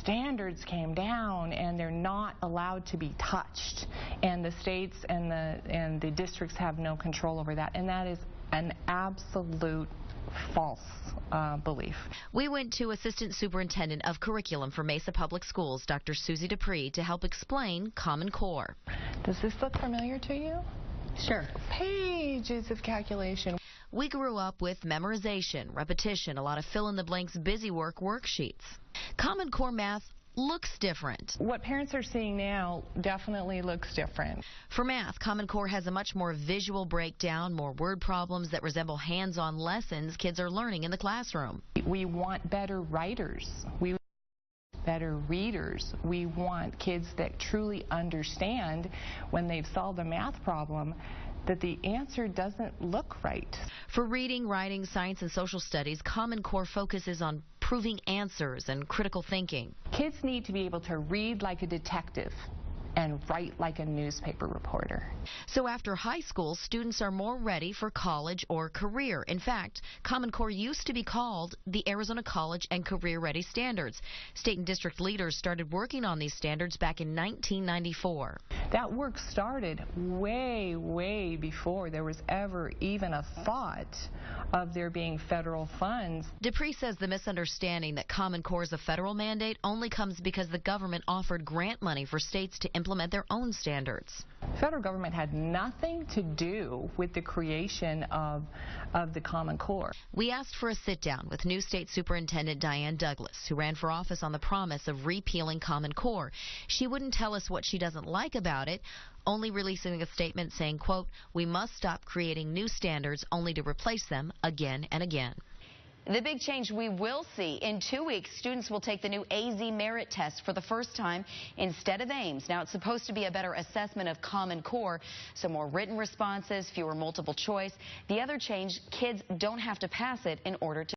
standards came down and they're not allowed to be touched, and the states and the districts have no control over that, and that is an absolute false belief. We went to Assistant Superintendent of Curriculum for Mesa Public Schools, Dr. Suzan Deprez, to help explain Common Core. Does this look familiar to you? Sure. Pages of calculation. We grew up with memorization, repetition, a lot of fill-in-the-blanks busy work worksheets. Common Core math looks different. What parents are seeing now definitely looks different. For math, Common Core has a much more visual breakdown, more word problems that resemble hands-on lessons kids are learning in the classroom. We want better writers. We want better readers. We want kids that truly understand when they've solved a math problem that the answer doesn't look right. For reading, writing, science, and social studies, Common Core focuses on proving answers and critical thinking. Kids need to be able to read like a detective and write like a newspaper reporter. So after high school, students are more ready for college or career. In fact, Common Core used to be called the Arizona College and Career Ready Standards. State and district leaders started working on these standards back in 1994. That work started way, way before there was ever even a thought of there being federal funds. Deprez says the misunderstanding that Common Core is a federal mandate only comes because the government offered grant money for states to implement their own standards. The federal government had nothing to do with the creation of the Common Core. We asked for a sit-down with new State Superintendent Diane Douglas, who ran for office on the promise of repealing Common Core. She wouldn't tell us what she doesn't like about it, only releasing a statement saying, quote, "We must stop creating new standards only to replace them again and again." The big change we will see in 2 weeks, students will take the new AZ merit test for the first time instead of Ames. Now, it's supposed to be a better assessment of Common Core, so more written responses, fewer multiple choice. The other change, kids don't have to pass it in order to